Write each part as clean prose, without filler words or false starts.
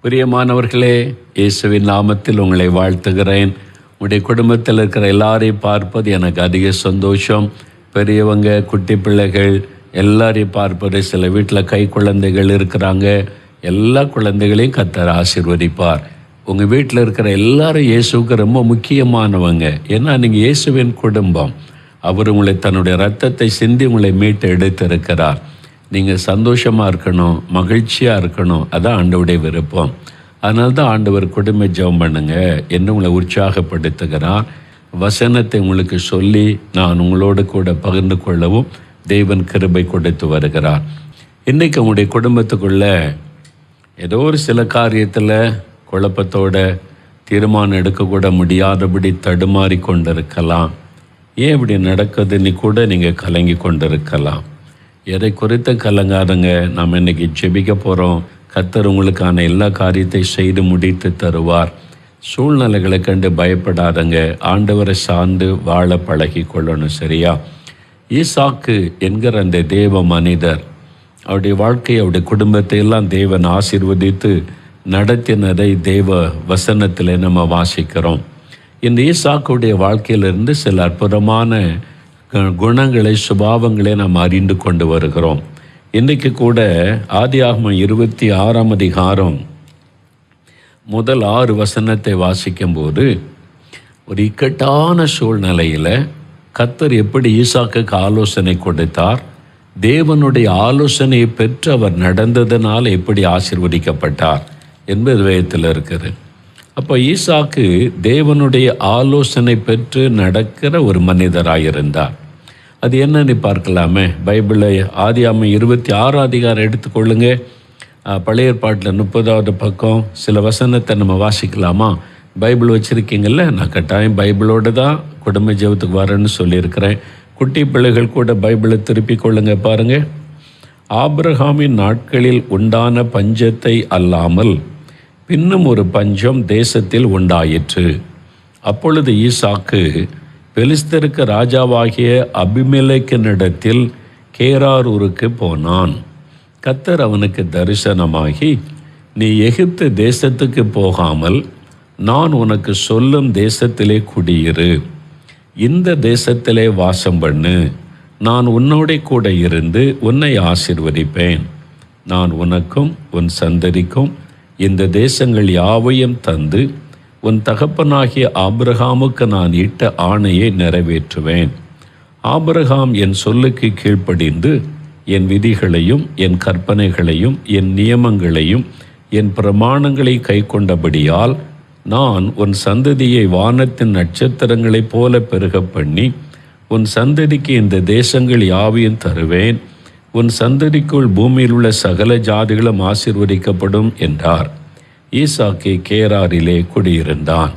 பிரியமானவர்களே, இயேசுவின் நாமத்தில் உங்களை வாழ்த்துகிறேன். உங்களுடைய குடும்பத்தில் இருக்கிற எல்லாரையும் பார்ப்பது எனக்கு அதிக சந்தோஷம். பெரியவங்க, குட்டி பிள்ளைகள் எல்லாரையும் பார்ப்பது. சில வீட்டில் கை குழந்தைகள் இருக்கிறாங்க. எல்லா குழந்தைகளையும் கர்த்தர் ஆசீர்வதிப்பார். உங்கள் வீட்டில் இருக்கிற எல்லாரும் இயேசுவுக்கு ரொம்ப முக்கியமானவங்க. ஏன்னா நீங்கள் இயேசுவின் குடும்பம். அவர் உங்களை தன்னுடைய இரத்தத்தை சிந்தி உங்களை மீட்டு எடுத்திருக்கிறார். நீங்கள் சந்தோஷமாக இருக்கணும், மகிழ்ச்சியாக இருக்கணும். அதான் ஆண்டவருடைய விருப்பம். அதனால தான் ஆண்டவர் குடும்ப ஜெபம் பண்ணுங்க என்று உங்களை உற்சாகப்படுத்துகிறார். வசனத்தை உங்களுக்கு சொல்லி நான் உங்களோடு கூட பகிர்ந்து கொள்ளவும் தேவன் கிருபை கொடுத்து வருகிறார். இன்றைக்கி உங்களுடைய குடும்பத்துக்குள்ள ஏதோ ஒரு சில காரியத்தில் குழப்பத்தோட தீர்மானம் எடுக்கக்கூட முடியாதபடி தடுமாறி கொண்டிருக்கலாம். ஏன் இப்படி நடக்குதுன்னு கூட நீங்கள் கலங்கி கொண்டிருக்கலாம். எதை குறித்த கலங்காதங்க. நாம் இன்றைக்கி ஜெபிக்க போகிறோம். கர்த்தர் உங்களுக்கான எல்லா காரியத்தை செய்து முடித்து தருவார். சூழ்நிலைகளை கண்டு பயப்படாதங்க. ஆண்டவரை சார்ந்து வாழ பழகி கொள்ளணும். சரியா? ஈசாக்கு என்கிற அந்த தேவ மனிதர், அவருடைய வாழ்க்கை, அவருடைய குடும்பத்தை எல்லாம் தேவன் ஆசீர்வதித்து நடத்தினதை தேவ வசனத்தில் நம்ம வாசிக்கிறோம். இந்த ஈசாக்குடைய வாழ்க்கையிலிருந்து சில அற்புதமான குணங்களை, சுபாவங்களை நாம் அறிந்து கொண்டு வருகிறோம். இன்றைக்கு கூட ஆதியாகமம் 26ஆம் அதிகாரம் முதல் 6 வசனத்தை வாசிக்கும்போது, ஒரு இக்கட்டான சூழ்நிலையில் கர்த்தர் எப்படி ஈசாக்குக்கு ஆலோசனை கொடுத்தார், தேவனுடைய ஆலோசனையை பெற்று அவர் நடந்ததனால் எப்படி ஆசீர்வதிக்கப்பட்டார் என்பது வேதத்தில் இருக்குது. அப்போ ஈசாக்கு தேவனுடைய ஆலோசனை பெற்று நடக்கிற ஒரு மனிதராயிருந்தார். அது என்னன்னு பார்க்கலாமே. பைபிளை ஆதியாகமம் 26ஆம் அதிகாரம் எடுத்துக்கொள்ளுங்க. பழைய ஏற்பாட்டில் 30வது பக்கம் சில வசனத்தை நம்ம வாசிக்கலாமா? பைபிள் வச்சுருக்கீங்கள்ல? நான் கட்டாயம் பைபிளோடு தான் குடும்ப ஜெபத்துக்கு வரேன்னு சொல்லியிருக்கிறேன். குட்டி பிள்ளைகள் கூட பைபிளை திருப்பி கொள்ளுங்க. பாருங்கள். ஆபிரகாமின் நாட்களில் உண்டான பஞ்சத்தை அல்லாமல் பின்னும் ஒரு பஞ்சம் தேசத்தில் உண்டாயிற்று. அப்பொழுது ஈசாக்கு பெலிஸ்தருக்கு ராஜாவாகிய அபிமெலேக்கினிடத்தில் கேராரூருக்கு போனான். கர்த்தர் அவனுக்கு தரிசனமாகி, நீ எகிப்து தேசத்துக்கு போகாமல் நான் உனக்கு சொல்லும் தேசத்திலே குடியிரு, இந்த தேசத்திலே வாசம் பண்ணு, நான் உன்னோட கூட இருந்து உன்னை ஆசீர்வதிப்பேன், நான் உனக்கும் உன் சந்ததிக்கும் இந்த தேசங்கள் யாவையும் தந்து உன் தகப்பனாகிய ஆபிரகாமுக்கு நான் இட்ட ஆணையை நிறைவேற்றுவேன். ஆபிரகாம் என் சொல்லுக்கு கீழ்ப்படிந்து என் விதிகளையும் என் கற்பனைகளையும் என் நியமங்களையும் என் பிரமாணங்களை கை கொண்டபடியால் நான் உன் சந்ததியை வானத்தின் நட்சத்திரங்களைப் போல பெருக பண்ணி உன் சந்ததிக்கு இந்த தேசங்கள் யாவையும் தருவேன், உன் சந்ததிக்குள் பூமியில் உள்ள சகல ஜாதிகளும் ஆசீர்வதிக்கப்படும் என்றார். ஈசாக்கு கேராரிலே குடியிருந்தான்.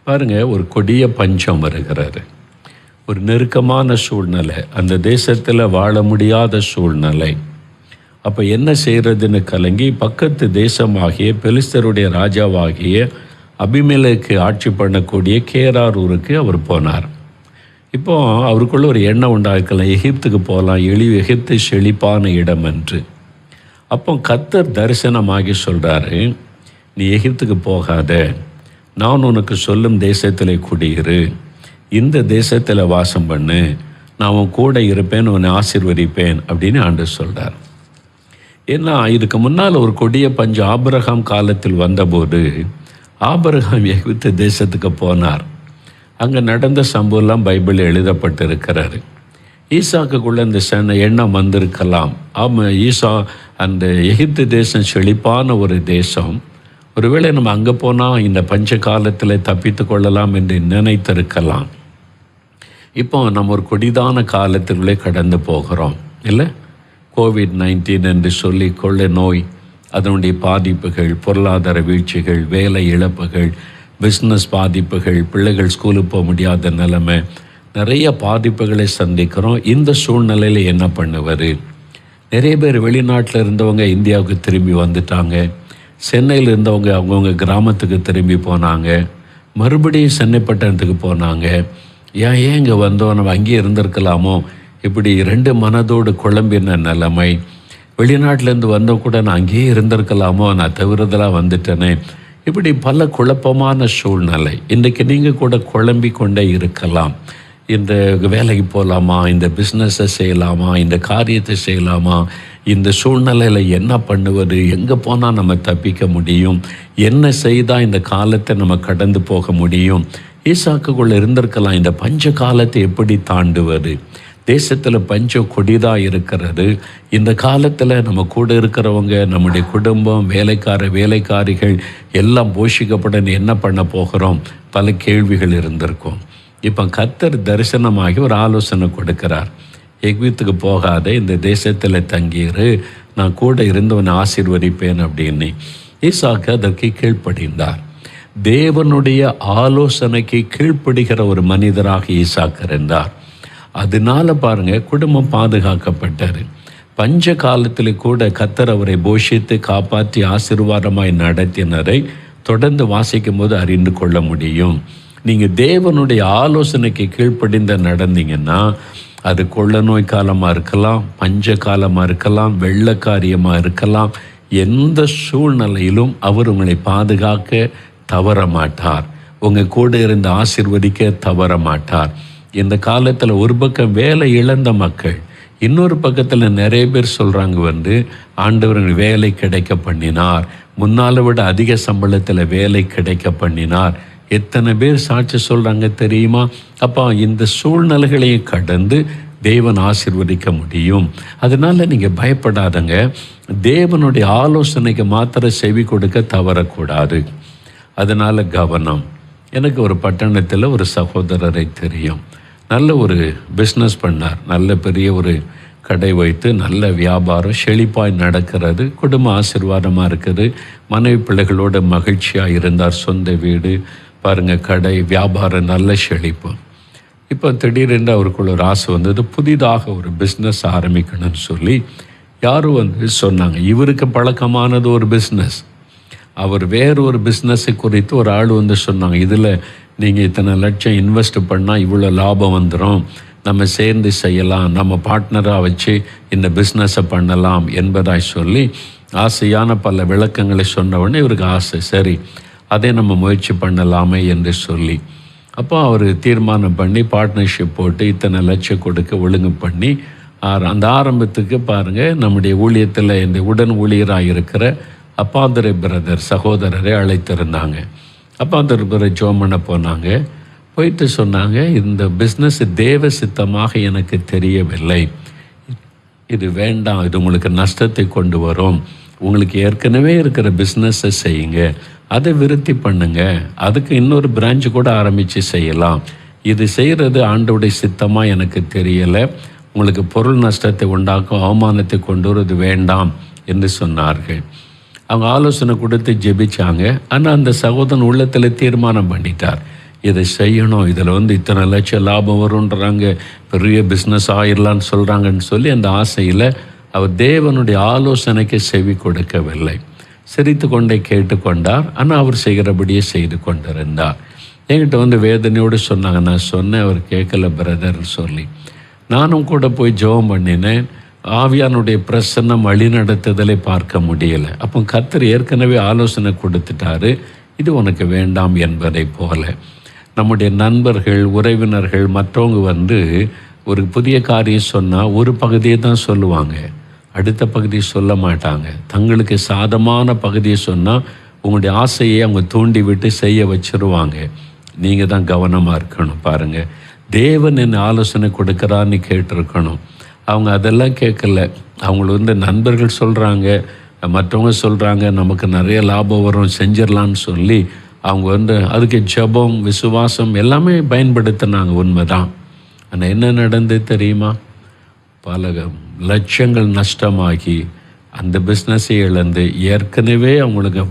பாருங்க, ஒரு கொடிய பஞ்சம் வருகிறது. ஒரு நெருக்கமான சூழ்நிலை, அந்த தேசத்தில் வாழ முடியாத சூழ்நிலை. அப்போ என்ன செய்கிறதுன்னு கலங்கி பக்கத்து தேசமாகிய பெலிஸ்தருடைய ராஜாவாகிய அபிமெலேக்கு ஆட்சி பண்ணக்கூடிய கேராரூருக்கு அவர் போனார். இப்போ அவருக்குள்ள ஒரு எண்ணம் உண்டாக்கலாம், எகிப்துக்கு போகலாம், எகிப்து செழிப்பான இடம் என்று. அப்போ கர்த்தர் தரிசனமாகி சொல்கிறாரு, நீ எகிப்துக்கு போகாத, நான் உனக்கு சொல்லும் தேசத்தில் குடியிரு, இந்த தேசத்தில் வாசம் பண்ணு, நான் உன் கூட இருப்பேன், உன்னை ஆசீர்வதிப்பேன் அப்படின்னு ஆண்டவர் சொல்கிறார். ஏன்னா இதுக்கு முன்னால் ஒரு கொடிய பஞ்சம் ஆபிரகாம் காலத்தில் வந்தபோது ஆபிரகாம் எகிப்து தேசத்துக்கு போனார். அங்கே நடந்த சம்பவம்லாம் பைபிளில் எழுதப்பட்டிருக்கிறாரு. ஈசாக்குக்குள்ளே இந்த எண்ணம் வந்திருக்கலாம். ஈசா அந்த எகிப்து தேசம் செழிப்பான ஒரு தேசம், ஒருவேளை நம்ம அங்கே போனால் இந்த பஞ்ச காலத்தில் தப்பித்து கொள்ளலாம் என்று நினைத்திருக்கலாம். இப்போ நம்ம ஒரு கொடிதான காலத்திற்குள்ளே கடந்து போகிறோம் இல்லை? COVID-19 என்று சொல்லி கொள்ளை நோய், அதனுடைய பாதிப்புகள், பொருளாதார வீழ்ச்சிகள், வேலை இழப்புகள், பிஸ்னஸ் பாதிப்புகள், பிள்ளைகள் ஸ்கூலுக்கு போக முடியாத நிலைமை, நிறைய பாதிப்புகளை சந்திக்கிறோம். இந்த சூழ்நிலையில் என்ன பண்ணுவார்? நிறைய பேர் வெளிநாட்டில் இருந்தவங்க இந்தியாவுக்கு திரும்பி வந்துட்டாங்க. சென்னையில் இருந்தவங்க அவங்கவுங்க கிராமத்துக்கு திரும்பி போனாங்க. மறுபடியும் சென்னை பட்டணத்துக்கு போனாங்க. ஏன் இங்கே வந்தோம், நம்ம அங்கேயே இருந்திருக்கலாமோ, இப்படி 2 மனதோடு குழம்பின நிலைமை. வெளிநாட்டிலேருந்து வந்த கூட நான் அங்கேயே இருந்திருக்கலாமோ, நான் தவிரதெல்லாம் வந்துட்டேனே. இப்படி பல குழப்பமான சூழ்நிலை. இன்றைக்கு நீங்கள் கூட குழம்பி கொண்டே இருக்கலாம். இந்த வேலைக்கு போகலாமா, இந்த பிஸ்னஸை செய்யலாமா, இந்த காரியத்தை செய்யலாமா, இந்த சூழ்நிலையில் என்ன பண்ணுவது, எங்கே போனால் நம்ம தப்பிக்க முடியும், என்ன செய்தால் இந்த காலத்தை நம்ம கடந்து போக முடியும். ஈசாக்குக்குள்ளே இருந்திருக்கலாம், இந்த பஞ்ச காலத்தை எப்படி தாண்டுவது, தேசத்தில் பஞ்சம் கொடிதாக இருக்கிறது, இந்த காலத்தில் நம்ம கூட இருக்கிறவங்க, நம்முடைய குடும்பம், வேலைக்காரிகள் எல்லாம் போஷிக்கப்பட என்ன பண்ண போகிறோம், பல கேள்விகள் இருந்திருக்கும். இப்போ கர்த்தர் தரிசனமாகி ஒரு ஆலோசனை கொடுக்கிறார். எகிப்துக்கு போகாத, இந்த தேசத்தில் தங்கியிரு, நான் கூட இருந்தவனை ஆசீர்வதிப்பேன் அப்படின்னு. ஈசாக்கு அதற்கு கீழ்ப்படிந்தார். தேவனுடைய ஆலோசனைக்கு கீழ்ப்படுகிற ஒரு மனிதராக ஈசாக்கு இருந்தார். அதனால பாருங்க, குடும்பம் பாதுகாக்கப்பட்டார். பஞ்ச காலத்தில் கூட கர்த்தர் அவரை போஷித்து காப்பாற்றி ஆசீர்வாதமாய் நடத்தினரை தொடர்ந்து வாசிக்கும் போது அறிந்து கொள்ள முடியும். நீங்கள் தேவனுடைய ஆலோசனைக்கு கீழ்ப்படிந்த நடந்தீங்கன்னா, அது கொள்ள நோய் காலமாக இருக்கலாம், பஞ்ச காலமாக இருக்கலாம், வெள்ளக்காரியமாக இருக்கலாம், எந்த சூழ்நிலையிலும் அவர் உங்களை பாதுகாக்க தவற மாட்டார். உங்கள் கூட இருந்து ஆசீர்வதிக்க தவற மாட்டார். இந்த காலத்தில் ஒரு பக்கம் வேலை இழந்த மக்கள், இன்னொரு பக்கத்தில் நிறைய பேர் சொல்கிறாங்க ஆண்டவர் வேலை கிடைக்க பண்ணினார், முன்னால் விட அதிக சம்பளத்தில் வேலை கிடைக்க பண்ணினார். எத்தனை பேர் சாட்சி சொல்கிறாங்க தெரியுமா? அப்போ இந்த சூழ்நிலைகளையும் கடந்து தேவன் ஆசீர்வதிக்க முடியும். அதனால் நீங்கள் பயப்படாதங்க. தேவனுடைய ஆலோசனைக்கு மாத்திரம் செவி கொடுக்க தவறக்கூடாது. அதனால் கவனம். எனக்கு ஒரு பட்டணத்தில் ஒரு சகோதரரை தெரியும். நல்ல ஒரு பிஸ்னஸ் பண்ணார். நல்ல பெரிய ஒரு கடை வைத்து நல்ல வியாபாரம் செழிப்பாய் நடக்கிறது. குடும்ப ஆசீர்வாதமாக இருக்குது. மனைவி பிள்ளைகளோட மகிழ்ச்சியாக இருந்தார். சொந்த வீடு பாருங்கள், கடை வியாபாரம் நல்ல செழிப்பு. இப்போ திடீரென்று அவருக்குள்ள ஒரு ஆசை வந்தது, புதிதாக ஒரு பிஸ்னஸ் ஆரம்பிக்கணும்னு சொல்லி யாரும் சொன்னாங்க. இவருக்கு பழக்கமானது ஒரு பிஸ்னஸ், அவர் வேறு ஒரு பிஸ்னஸை குறித்து ஒரு ஆள் சொன்னாங்க, இதில் நீங்கள் இத்தனை லட்சம் இன்வெஸ்ட் பண்ணால் இவ்வளோ லாபம் வந்துடும், நம்ம சேர்ந்து செய்யலாம், நம்ம பார்ட்னராக வச்சு இந்த பிஸ்னஸை பண்ணலாம் என்பதாய் சொல்லி ஆசையான பல விளக்கங்களை சொன்னவுடனே இவருக்கு ஆசை, சரி அதை நம்ம முயற்சி பண்ணலாமே என்று சொல்லி அப்போ அவர் தீர்மானம் பண்ணி பார்ட்னர்ஷிப் போட்டு இத்தனை லட்சம் கொடுக்க ஒழுங்கு பண்ணி அந்த ஆரம்பத்துக்கு பாருங்கள், நம்முடைய ஊழியத்தில் இந்த உடன் ஊழியராக இருக்கிற அப்பாதுரை பிரதர் சகோதரரை அழைத்திருந்தாங்க. அப்பாதுரை பிரதர் ஜோம் பண்ண போனாங்க. போயிட்டு சொன்னாங்க, இந்த பிஸ்னஸ் தேவ சித்தமாக எனக்கு தெரியவில்லை, இது வேண்டாம், இது உங்களுக்கு நஷ்டத்தை கொண்டு வரும், உங்களுக்கு ஏற்கனவே இருக்கிற பிஸ்னஸை செய்யுங்க, அதை விருத்தி பண்ணுங்க, அதுக்கு இன்னொரு பிரான்ச்சு கூட ஆரம்பித்து செய்யலாம், இது செய்கிறது ஆண்டோடைய சித்தமாக எனக்கு தெரியலை, உங்களுக்கு பொருள் நஷ்டத்தை உண்டாக்கும் அவமானத்தை கொண்டு வருவது வேண்டாம் என்று சொன்னார்கள். அவங்க ஆலோசனை கொடுத்து ஜெபிச்சாங்க. ஆனால் அந்த சகோதரன் உள்ளத்தில் தீர்மானம் பண்ணிட்டார், இதை செய்யணும், இதில் இத்தனை லட்சம் லாபம் வரும்ன்றாங்க, பெரிய பிஸ்னஸ் ஆயிடலான்னு சொல்கிறாங்கன்னு சொல்லி அந்த ஆசையில் அவர் தேவனுடைய ஆலோசனைக்கு செவி கொடுக்கவில்லை. சிரித்து கொண்டே கேட்டுக்கொண்டார். ஆனால் அவர் செய்கிறபடியே செய்து கொண்டிருந்தார். என்கிட்ட வேதனையோடு சொன்னாங்க, நான் சொன்னேன், அவர் கேட்கல பிரதர் சொல்லி. நானும் கூட போய் ஜெபம் பண்ணினேன். ஆவியானுடைய பிரசன்னம் வழிநடத்துதலை பார்க்க முடியலை. அப்போ கர்த்தர் ஏற்கனவே ஆலோசனை கொடுத்துட்டாரு, இது உனக்கு வேண்டாம் என்பதை போல. நம்முடைய நண்பர்கள், உறவினர்கள், மற்றவங்க ஒரு புதிய காரியம் சொன்னால் ஒரு பகுதியை தான் சொல்லுவாங்க, அடுத்த பகுதியை சொல்ல மாட்டாங்க. தங்களுக்கு சாதமான பகுதியை சொன்னால் உங்களுடைய ஆசையை அவங்க தூண்டி விட்டு செய்ய வச்சுருவாங்க. நீங்கள் தான் கவனமாக இருக்கணும். பாருங்கள், தேவன் என்ன ஆலோசனை கொடுக்குறான்னு கேட்டிருக்கணும். அவங்க அதெல்லாம் கேட்கல. அவங்களுக்கு நண்பர்கள் சொல்கிறாங்க, மற்றவங்க சொல்கிறாங்க, நமக்கு நிறைய லாபம் வரும், செஞ்சிடலான்னு சொல்லி அவங்க அதுக்கு ஜெபம், விசுவாசம் எல்லாமே பயன்படுத்தினாங்க. உண்மைதான். ஆனால் என்ன நடந்தது தெரியுமா? பல லட்சங்கள் நஷ்டமாகி அந்த பிஸ்னஸை இழந்து, ஏற்கனவே அவங்களுக்கு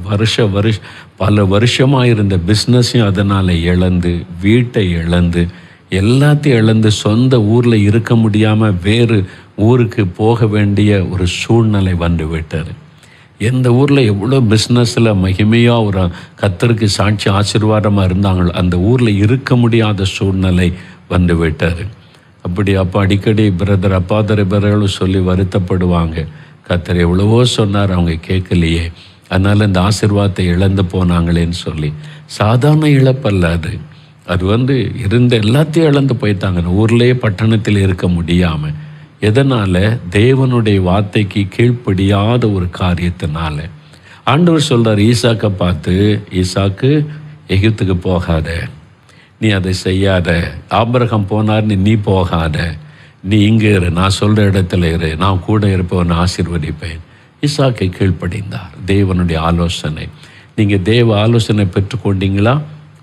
பல வருஷமாக இருந்த பிஸ்னஸையும் அதனால் இழந்து, வீட்டை இழந்து, எல்லாத்தையும் இழந்து, சொந்த ஊரில் இருக்க முடியாமல் வேறு ஊருக்கு போக வேண்டிய ஒரு சூழ்நிலை வந்து விட்டார். எந்த ஊரில் எவ்வளோ பிஸ்னஸில் மகிமையாக ஒரு கர்த்தருக்கு சாட்சி ஆசீர்வாதமாக இருந்தாங்களோ அந்த ஊரில் இருக்க முடியாத சூழ்நிலை வந்து விட்டார். அப்போ அடிக்கடி பிரதர் அப்பாதரை பிரதர்களும் சொல்லி வருத்தப்படுவாங்க. கர்த்தர் எவ்வளவோ சொன்னார், அவங்க கேட்கலையே, அதனால் இந்த ஆசீர்வாதத்தை இழந்து போனாங்களேன்னு சொல்லி. சாதாரண இழப்பல்ல அது. அது இருந்த எல்லாத்தையும் இழந்து போயிட்டாங்க. ஊர்லேயே பட்டணத்தில் இருக்க முடியாமல். எதனால்? தேவனுடைய வார்த்தைக்கு கீழ்ப்படியாத ஒரு காரியத்தினால. ஆண்டவர் சொல்கிறார் ஈசாக்கை பார்த்து, ஈசாக்கு, எகிப்துக்கு போகாத, நீ அதை செய்யாத. ஆபிரகாம் போனார்னு நீ போகாத, நீ இங்கே இரு, நான் சொல்கிற இடத்துல இரு, நான் கூட இருப்பவன் ஆசீர்வதிப்பேன். ஈசாக்கை கீழ்ப்படிந்தார். தேவனுடைய ஆலோசனை. நீங்கள் தேவ ஆலோசனை பெற்றுக்கொண்டீங்களா?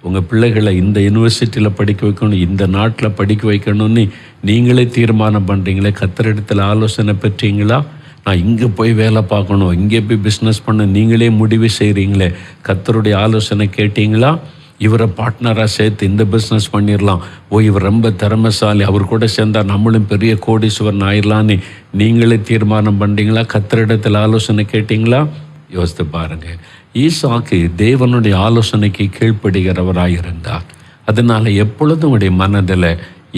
உங்கள் பிள்ளைகளை இந்த யூனிவர்சிட்டியில் படிக்க வைக்கணும், இந்த நாட்டில் படிக்க வைக்கணும்னு நீங்களே தீர்மானம் பண்ணுறீங்களே, கர்த்தரிடத்தில் ஆலோசனை பெற்றீங்களா? நான் இங்கே போய் வேலை பார்க்கணும், இங்கே போய் பிஸ்னஸ் பண்ண நீங்களே முடிவு செய்கிறீங்களே, கர்த்தருடைய ஆலோசனை கேட்டீங்களா? இவரை பார்ட்னராக சேர்த்து இந்த பிஸ்னஸ் பண்ணிடலாம், இவர் ரொம்ப திறமைசாலி, அவர் கூட சேர்ந்தால் நம்மளும் பெரிய கோடீஸ்வரன் ஆயிடலான்னு நீங்களே தீர்மானம் பண்ணுறீங்களா? கர்த்தரிடத்தில் ஆலோசனை கேட்டிங்களா? யோசித்து பாருங்கள். ஈசாக்கு தேவனுடைய ஆலோசனைக்கு கீழ்ப்படுகிறவராயிருந்தார். அதனால் எப்பொழுதும் உடைய மனதில்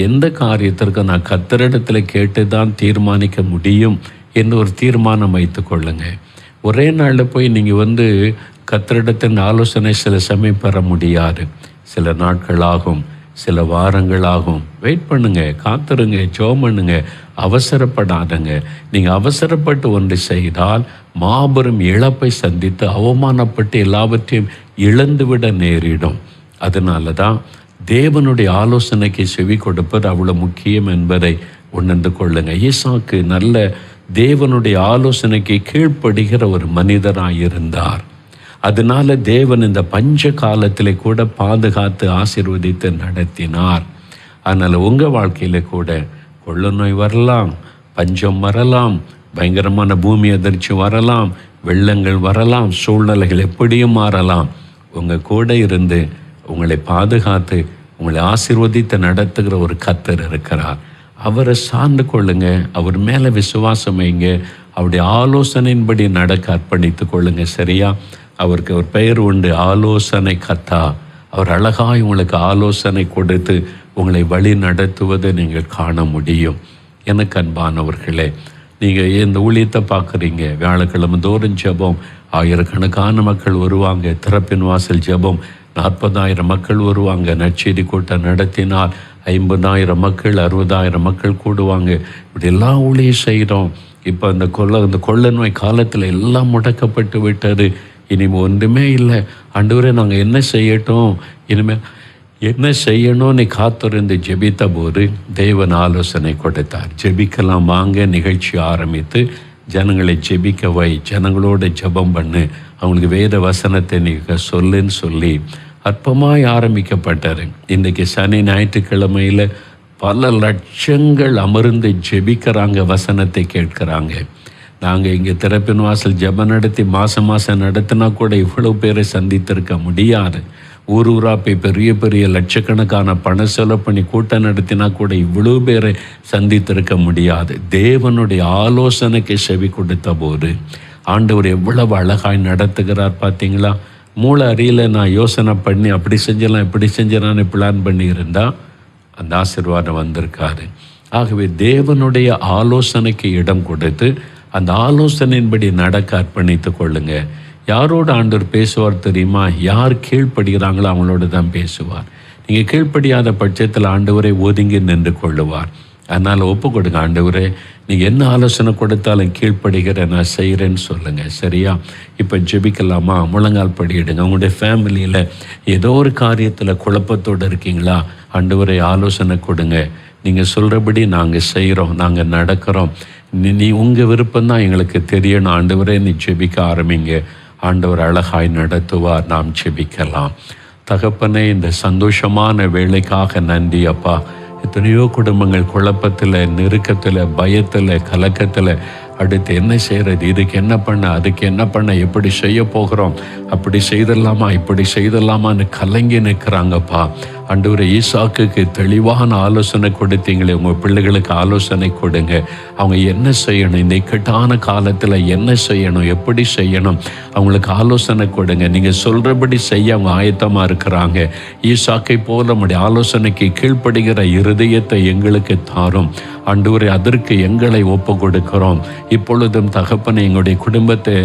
எந்த காரியத்திற்கு நான் கர்த்தரிடத்தில் கேட்டு தான் தீர்மானிக்க முடியும் என்று ஒரு தீர்மானம் வைத்து கொள்ளுங்க. ஒரே நாளில் போய் நீங்கள் கர்த்தரிடத்தின் ஆலோசனை சில சமயம் பெற முடியாது. சில நாட்கள் ஆகும், சில வாரங்கள் ஆகும். வெயிட் பண்ணுங்க, காத்துருங்க, ஜெபம் பண்ணுங்க, அவசரப்படாதங்க. நீங்கள் அவசரப்பட்டு ஒன்று செய்தால் மாபெரும் இழப்பை சந்தித்து அவமானப்பட்டு எல்லாவற்றையும் இழந்துவிட நேரிடும். அதனால தான் தேவனுடைய ஆலோசனைக்கு செவி கொடுப்பது அவ்வளோ முக்கியம் என்பதை உணர்ந்து கொள்ளுங்க. ஈசாக்கு நல்ல தேவனுடைய ஆலோசனைக்கு கீழ்ப்படுகிற ஒரு மனிதராக இருந்தார். அதனால தேவன் இந்த பஞ்ச காலத்தில் கூட பாதுகாத்து ஆசீர்வதித்து நடத்தினார். அதனால் உங்கள் வாழ்க்கையில் கூட கொள்ள நோய் வரலாம், பஞ்சம் வரலாம், பயங்கரமான பூமி அதிர்ச்சி வரலாம், வெள்ளங்கள் வரலாம், சூழ்நிலைகள் எப்படியும் மாறலாம். உங்கள் கூட இருந்து உங்களை பாதுகாத்து உங்களை ஆசீர்வதித்து நடத்துகிற ஒரு கர்த்தர் இருக்கிறார். அவரை சார்ந்து கொள்ளுங்க, அவர் மேலே விசுவாசம் வைங்க, அவருடைய ஆலோசனையின்படி நடக்க அர்ப்பணித்து கொள்ளுங்க. சரியா? அவருக்கு ஒரு பெயர் உண்டு, ஆலோசனை கர்த்தா. அவர் அழகாய் உங்களுக்கு ஆலோசனை கொடுத்து உங்களை வழி நடத்துவதை நீங்கள் காண முடியும். எனக்கு அன்பானவர்களே, நீங்கள் இந்த ஊழியத்தை பார்க்குறீங்க, வியாழக்கிழமை தோறும் ஜெபம், ஆயிரக்கணக்கான மக்கள் வருவாங்க. திறப்பின் வாசல் ஜெபம், 40,000 மக்கள் வருவாங்க. நற்செய்தி கூட்டம் நடத்தினால் 50,000 மக்கள், 60,000 மக்கள் கூடுவாங்க. இப்படி எல்லா ஊழியம் செய்கிறோம். இப்போ இந்த கொள்ள நோய் காலத்தில் எல்லாம் முடக்கப்பட்டு விட்டது. இனிமேல் ஒன்றுமே இல்லை. ஆண்டவரே, நாங்கள் என்ன செய்யட்டும், இனிமேல் என்ன செய்யணும்னு காத்திருந்து ஜெபித்த போது தேவன் ஆலோசனை கொடுத்தார். ஜெபிக்கலாம் வாங்க, நிகழ்ச்சி ஆரம்பித்து ஜனங்களை ஜெபிக்க வை, ஜனங்களோட ஜெபம் பண்ணு, அவங்களுக்கு வேத வசனத்தை நீங்கள் சொல்லுன்னு சொல்லி அற்பமாய் ஆரம்பிக்கப்பட்டார். இன்றைக்கி சனி ஞாயிற்றுக்கிழமையில் பல லட்சங்கள் அமர்ந்து ஜெபிக்கிறாங்க, வசனத்தை கேட்குறாங்க. நாங்கள் இங்கே திறப்பின் வாசல் ஜெபம் நடத்தி மாதம் நடத்தினா கூட இவ்வளோ பேரை சந்தித்திருக்க முடியாது. ஊராக போய் பெரிய பெரிய லட்சக்கணக்கான பணம் செலவு பண்ணி கூட்டம் நடத்தினா கூட இவ்வளோ பேரை சந்தித்திருக்க முடியாது. தேவனுடைய ஆலோசனைக்கு செவி கொடுத்த போது ஆண்டவர் எவ்வளவு அழகாய் நடத்துகிறார் பார்த்தீங்களா? மூளை அறியல நான் யோசனை பண்ணி அப்படி செஞ்சலாம் இப்படி செஞ்சலான்னு பிளான் பண்ணியிருந்தா அந்த ஆசீர்வாதம் வந்திருக்காரு. ஆகவே தேவனுடைய ஆலோசனைக்கு இடம் கொடுத்து அந்த ஆலோசனையின்படி நடக்க அர்ப்பணித்து கொள்ளுங்க. யாரோட ஆண்டவர் பேசுவார் தெரியுமா? யார் கீழ்ப்படுகிறாங்களோ அவங்களோட தான் பேசுவார். நீங்கள் கீழ்ப்படியாத பட்சத்தில் ஆண்டவரை ஒதுங்கி நின்று கொள்ளுவார். அதனால் ஒப்பு கொடுங்க, ஆண்டவரே நீங்கள் என்ன ஆலோசனை கொடுத்தாலும் கீழ்ப்படுகிற நான் செய்கிறேன்னு சொல்லுங்கள். சரியா? இப்போ ஜெபிக்கலாமா? முழங்கால் படியிடுங்க. உங்களுடைய ஃபேமிலியில் ஏதோ ஒரு காரியத்தில் குழப்பத்தோடு இருக்கீங்களா? ஆண்டவரை ஆலோசனை கொடுங்க. நீங்கள் சொல்கிறபடி நாங்கள் செய்கிறோம், நாங்கள் நடக்கிறோம். நீ உங்கள் விருப்பம்தான் எங்களுக்கு தெரியணும். ஆண்டவரே நீ ஜெபிக்க ஆரம்பிங்க. ஆண்டவர் அழகாய் நடத்துவார். நாம் ஜெபிக்கலாம். தகப்பனே, இந்த சந்தோஷமான வேலைக்காக நன்றி அப்பா. எத்தனையோ குடும்பங்கள் குழப்பத்தில், நெருக்கத்தில், பயத்தில், கலக்கத்தில், அடுத்து என்ன செய்கிறது, இதுக்கு என்ன பண்ண, அதுக்கு என்ன பண்ண, எப்படி செய்ய போகிறோம், அப்படி செய்திடலாமா இப்படி செய்திடலாமான்னு கலங்கி நிற்கிறாங்கப்பா. ஆண்டவரே, ஈசாக்குக்கு தெளிவான ஆலோசனை கொடுத்தீங்களே, உங்கள் பிள்ளைகளுக்கு ஆலோசனை கொடுங்க. அவங்க என்ன செய்யணும், இந்த இக்கட்டான காலத்தில் என்ன செய்யணும், எப்படி செய்யணும், அவங்களுக்கு ஆலோசனை கொடுங்க. நீங்கள் சொல்கிறபடி செய்ய அவங்க ஆயத்தமாக இருக்கிறாங்க. ஈசாக்கை போல நம்முடைய ஆலோசனைக்கு கீழ்ப்படுகிற இருதயத்தை எங்களுக்கு தாரும் ஆண்டவரே. அதற்கு எங்களை ஒப்பு கொடுக்கிறோம். இப்பொழுதும் தகப்பனை, எங்களுடைய குடும்பத்தை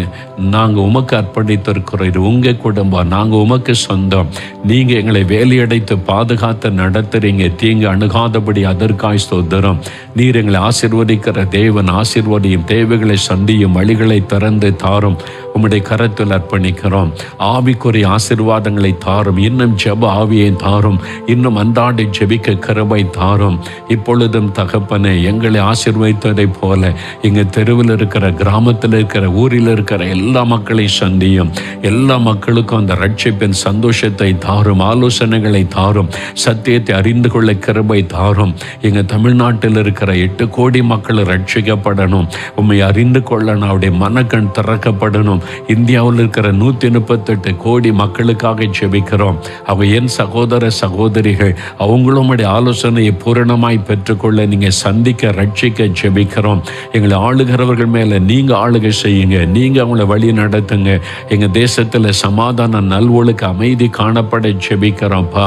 நாங்கள் உமக்கு அர்ப்பணித்திருக்கிறோம். இது உங்கள் குடும்பம், நாங்கள் உமக்கு சொந்தம். நீங்கள் எங்களை வேலையடைத்து பாதுகாத்து நடத்துறீங்க. தீங்கு அணுகாதபடி அதற்காய் ஸ்தோத்திரம். நீர் எங்களை ஆசீர்வதிக்கிற தேவன். ஆசீர்வதியும் தேவைகளை சந்தியும் வழிகளை திறந்து தாரும். உம்முடைய கரத்தில் அர்ப்பணிக்கிறோம். ஆவிக்குரிய ஆசீர்வாதங்களை தாரும். இன்னும் ஜெப ஆவியை தாரும். இன்னும் அன்றாட ஜெபிக்க கிருபை தாரும். இப்பொழுதும் தகப்பனை, எங்களை ஆசீர்வதித்ததைப் போல எங்கள் தெருவில் இருக்கிற, கிராமத்தில் இருக்கிற, ஊரில் இருக்கிற எல்லா மக்களையும் சந்தியும். எல்லா மக்களுக்கும் அந்த ரட்சிப்பின் சந்தோஷத்தை தாரும். ஆலோசனைகளை தாரும். சத்தியத்தை அறிந்து கொள்ள கிருபை தாரும். எங்கள் தமிழ்நாட்டில் இருக்கிற 8 கோடி மக்கள் ரட்சிக்கப்படணும். உம்மை அறிந்து கொள்ளணும். அவருடைய மனக்கண் திறக்கப்படணும். இந்தியாவில் இருக்கிற 138 கோடி மக்களுக்காக ஜெபிக்கிறோம். அவங்க என் சகோதர சகோதரிகள், அவங்களும் ஆலோசனையை பூரணமாய் பெற்றுக்கொள்ள நீங்கள் சந்திக்க, ரட்சிக்க ஜெபிக்கிறோம். எங்களை ஆளுகிறவர்கள் மேலே நீங்கள் ஆளுகை செய்யுங்க. நீங்கள் அவங்கள வழி நடத்துங்க. எங்கள் தேசத்தில் சமாதான நல்வொழுக்க அமைதி காணப்பட ஜெபிக்கிறோம்ப்பா.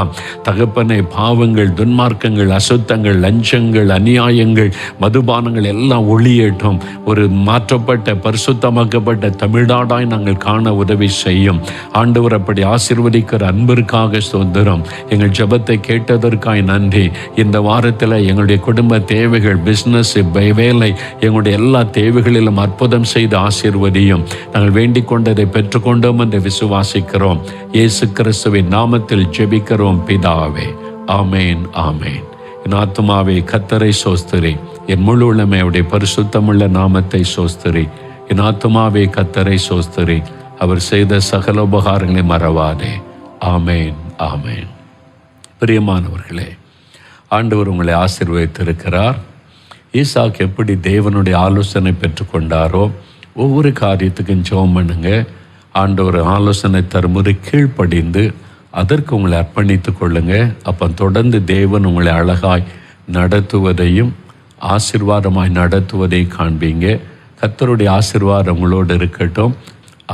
தகப்பனை, பாவங்கள், துன்மார்க்கங்கள், அசுத்தங்கள், லஞ்சங்கள், அநியாயங்கள், மதுபானங்கள் எல்லாம் ஒளியேற்றும். ஒரு மாற்றப்பட்ட, பரிசுத்தமாக்கப்பட்ட தமிழ்நாடாய் நாங்கள் காண உதவி செய்யும். ஆண்டவர் அப்படி ஆசீர்வதிக்கிற அன்பிற்காக ஸ்தோத்திரம். எங்கள் ஜெபத்தை கேட்டதற்காய் நன்றி. இந்த வாரத்தில் எங்களுடைய குடும்ப தேவைகள், பிஸ்னஸ், வேலை, எங்களுடைய எல்லா தேவைகளிலும் அற்புதம் செய்து ஆசீர்வதியும். நாங்கள் வேண்டிக் கொண்டதை பெற்றுக்கொண்டோம் என்று விசுவாசிக்கிறோம். இயேசு கிறிஸ்துவின் நாமத்தில் ஜெபிக்கிறோம் பிதாவே. ஆமேன், ஆமேன். என் ஆத்துமாவே கர்த்தரை சோஸ்திரி. என் முழு உள்ளமே அவருடைய பரிசுத்தமுள்ள நாமத்தை சோஸ்திரி. என் ஆத்துமாவே கர்த்தரை சோஸ்திரி. அவர் செய்த சகல உபகாரங்களை மறவாதே. ஆமேன், ஆமேன். பிரியமானவர்களே, ஆண்டவர் உங்களை ஆசீர்வதித்திருக்கிறார். ஈசாக்கு எப்படி தேவனுடைய ஆலோசனை பெற்றுக்கொண்டாரோ, ஒவ்வொரு காரியத்துக்கும் ஜெபம் பண்ணுங்க. ஆண்டவர் ஆலோசனை தருமுறை கீழ்ப்படிந்து அதற்கு உங்களை அர்ப்பணித்து கொள்ளுங்க. அப்போ தொடர்ந்து தேவன் உங்களை அழகாய் நடத்துவதையும் ஆசீர்வாதமாய் நடத்துவதை காண்பீங்க. கர்த்தருடைய ஆசீர்வாதம் உங்களோடு இருக்கட்டும்.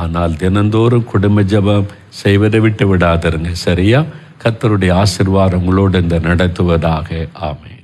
ஆனால் தினந்தோறும் குடும்ப ஜெபம் செய்வதை விட்டு விடாதருங்க, சரியா? கர்த்தருடைய ஆசீர்வாதம் உங்களோடு இந்த நடத்துவதாக. ஆமென்.